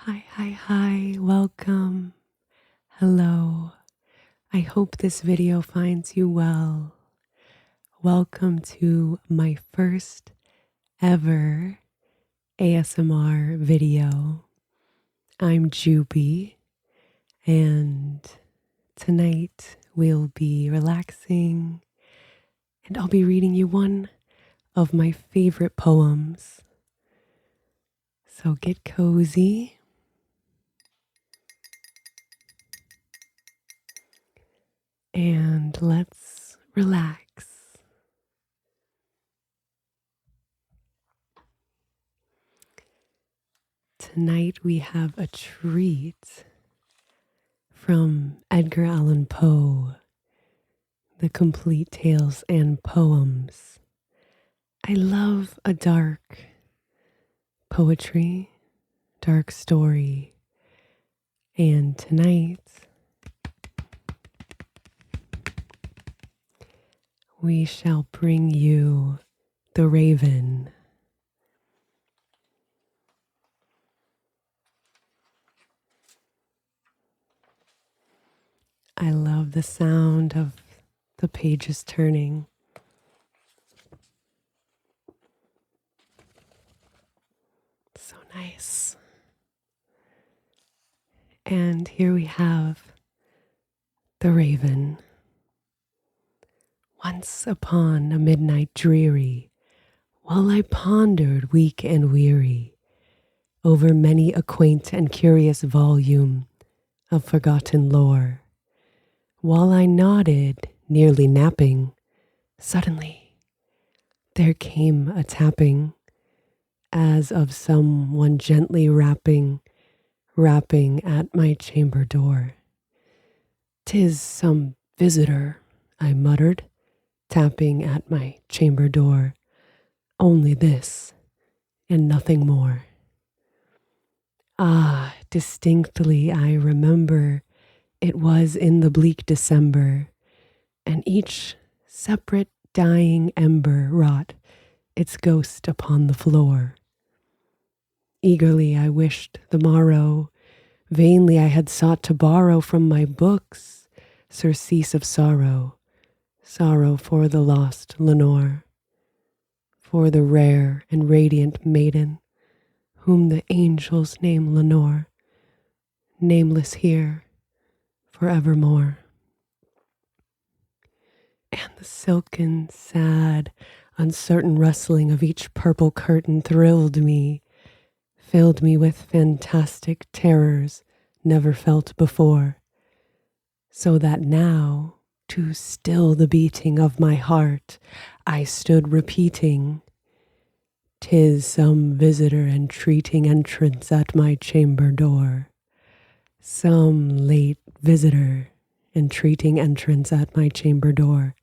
Hi, welcome. Hello. I hope this video finds you well. Welcome to my first ever ASMR video. I'm Juby, and tonight we'll be relaxing, and I'll be reading you one of my favorite poems. So get cozy. And let's relax. Tonight we have a treat from Edgar Allan Poe, The Complete Tales and Poems. I love a dark poetry, dark story, and tonight we shall bring you The Raven. I love the sound of the pages turning. So nice. And here we have The Raven. Once upon a midnight dreary, while I pondered weak and weary over many a quaint and curious volume of forgotten lore, while I nodded, nearly napping, suddenly there came a tapping, as of someone gently rapping at my chamber door. "'Tis some visitor," I muttered, tapping at my chamber door. "Only this, and nothing more." Ah, distinctly I remember it was in the bleak December, and each separate dying ember wrought its ghost upon the floor. Eagerly I wished the morrow, vainly I had sought to borrow from my books surcease of sorrow, sorrow for the lost Lenore, for the rare and radiant maiden whom the angels name Lenore, nameless here forevermore. And the silken, sad, uncertain rustling of each purple curtain thrilled me, filled me with fantastic terrors never felt before, so that now, to still the beating of my heart, I stood repeating, "'Tis some visitor entreating entrance at my chamber door, some late visitor entreating entrance at my chamber door.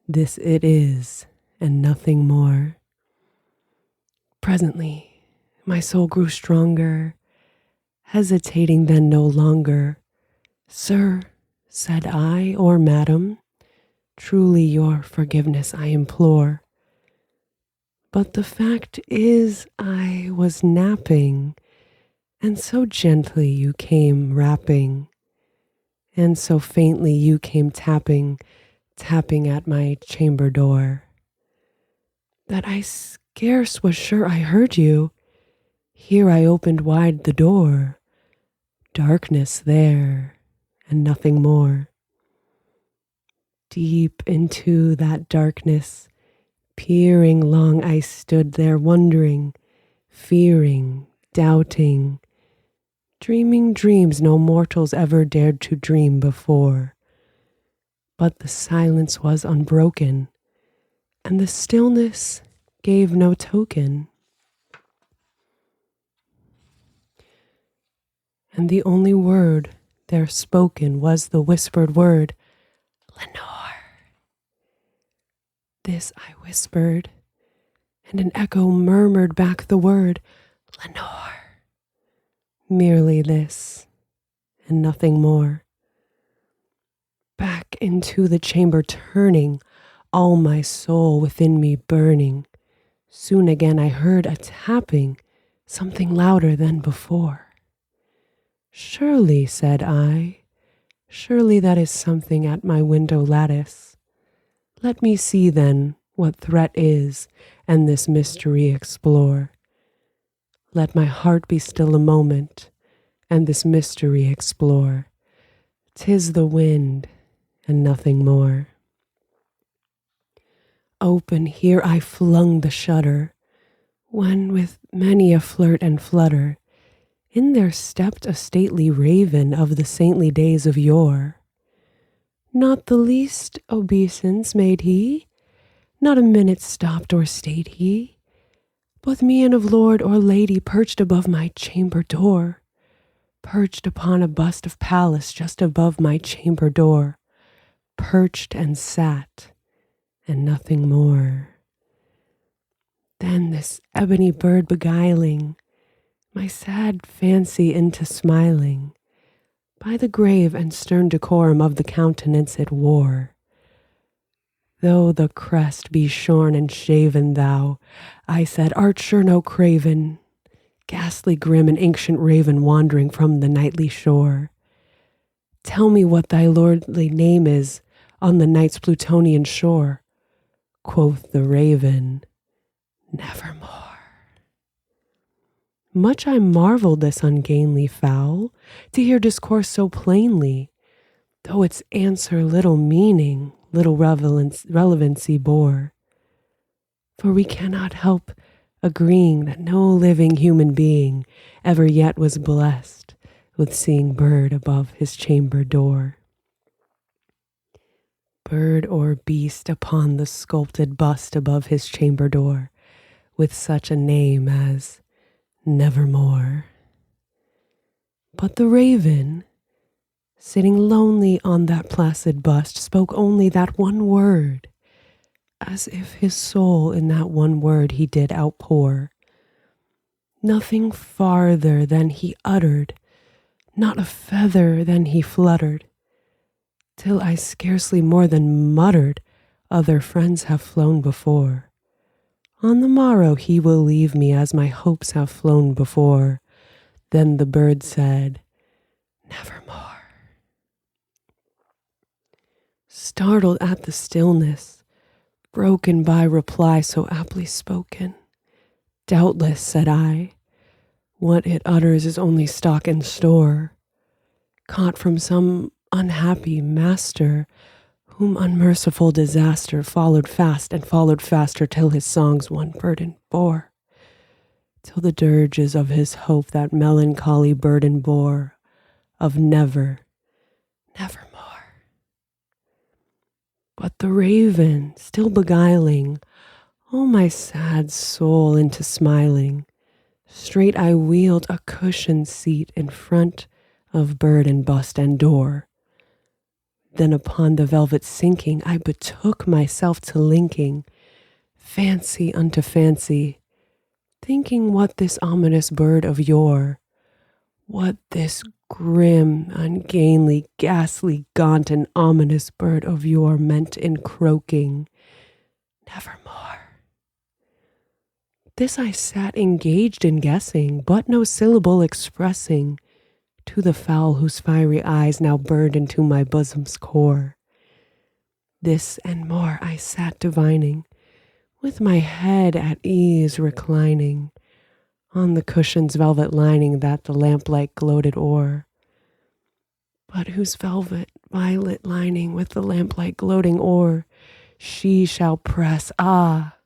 This it is, and nothing more." Presently, my soul grew stronger, hesitating then no longer. "Sir," said I, "or madam, truly your forgiveness I implore. But the fact is I was napping, and so gently you came rapping, and so faintly you came tapping at my chamber door, that I scarce was sure I heard you. Here I opened wide the door. Darkness there, and nothing more. Deep into that darkness, peering long I stood there, wondering, fearing, doubting, dreaming dreams no mortals ever dared to dream before. But the silence was unbroken, and the stillness gave no token. And the only word there spoken was the whispered word, "Lenore." This I whispered, and an echo murmured back the word, "Lenore." Merely this, and nothing more. Back into the chamber turning, all my soul within me burning, soon again I heard a tapping, something louder than before. Surely, said I, surely that is something at my window lattice. Let me see then what threat is, and this mystery explore. Let my heart be still a moment, and this mystery explore. 'Tis the wind, and nothing more. Open here I flung the shutter, when with many a flirt and flutter, in there stepped a stately raven of the saintly days of yore. Not the least obeisance made he, not a minute stopped or stayed he, but mien of lord or lady perched above my chamber door, perched upon a bust of Pallas just above my chamber door, perched and sat, and nothing more. Then this ebony bird beguiling my sad fancy into smiling, by the grave and stern decorum of the countenance it wore. Though the crest be shorn and shaven, thou, I said, art sure no craven, ghastly grim and ancient raven wandering from the nightly shore. Tell me what thy lordly name is on the night's Plutonian shore. Quoth the raven, nevermore. Much I marveled this ungainly fowl, to hear discourse so plainly, though its answer little meaning, little relevancy bore. For we cannot help agreeing that no living human being ever yet was blessed with seeing bird above his chamber door. Bird or beast upon the sculpted bust above his chamber door, with such a name as Nevermore. But the raven, sitting lonely on that placid bust, spoke only that one word, as if his soul in that one word he did outpour. Nothing farther than he uttered, not a feather than he fluttered, till I scarcely more than muttered, other friends have flown before. On the morrow he will leave me as my hopes have flown before. Then the bird said, nevermore. Startled at the stillness, broken by reply so aptly spoken, doubtless, said I, what it utters is only stock and store, caught from some unhappy master, whom unmerciful disaster followed fast and followed faster till his songs one burden bore, till the dirges of his hope that melancholy burden bore, of nevermore. But the raven, still beguiling all my sad soul into smiling, straight I wheeled a cushioned seat in front of bird and bust and door. Then upon the velvet sinking, I betook myself to linking fancy unto fancy, thinking what this ominous bird of yore, what this grim, ungainly, ghastly, gaunt, and ominous bird of yore meant in croaking, nevermore. This I sat engaged in guessing, but no syllable expressing, to the fowl whose fiery eyes now burned into my bosom's core. This and more I sat divining, with my head at ease reclining, on the cushion's velvet lining that the lamplight gloated o'er, but whose velvet violet lining with the lamplight gloating o'er, she shall press, nevermore.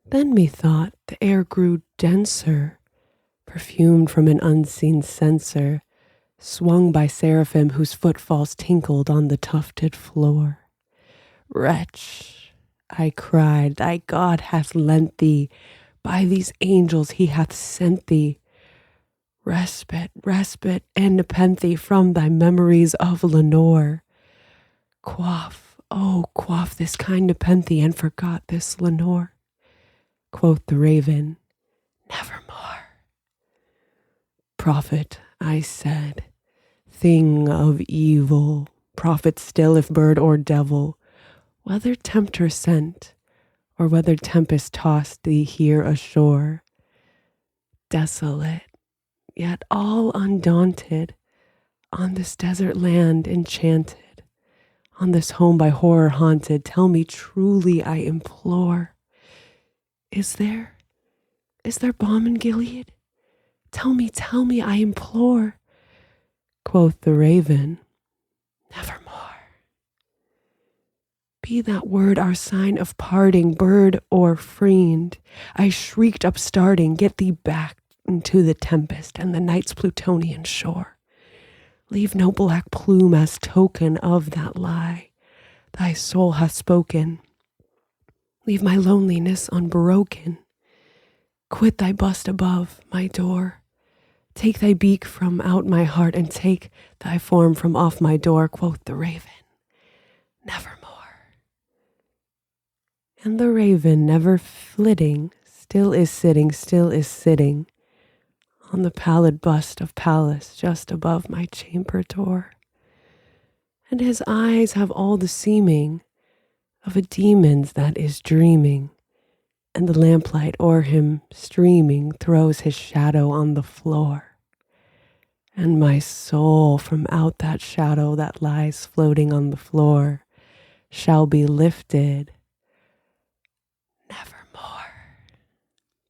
Then methought the air grew denser, perfumed from an unseen censer, swung by seraphim whose footfalls tinkled on the tufted floor. Wretch, I cried, thy God hath lent thee, by these angels he hath sent thee, respite, respite, and nepenthe from thy memories of Lenore. Quaff, oh, quaff this kind nepenthe, and forgot this Lenore. Quoth the raven, nevermore. Prophet, I said, thing of evil, prophet still if bird or devil, whether tempter sent, or whether tempest tossed thee here ashore, desolate, yet all undaunted, on this desert land enchanted, on this home by horror haunted, tell me truly, I implore, is there balm in Gilead? Tell me, I implore. Quoth the raven, nevermore. Be that word our sign of parting, bird or fiend. I shrieked upstarting, get thee back into the tempest and the night's Plutonian shore. Leave no black plume as token of that lie thy soul hath spoken. Leave my loneliness unbroken. Quit thy bust above my door. Take thy beak from out my heart and take thy form from off my door, quoth the raven, nevermore. And the raven, never flitting, still is sitting on the pallid bust of Pallas just above my chamber door. And his eyes have all the seeming of a demon's that is dreaming, and the lamplight o'er him streaming throws his shadow on the floor. And my soul from out that shadow that lies floating on the floor shall be lifted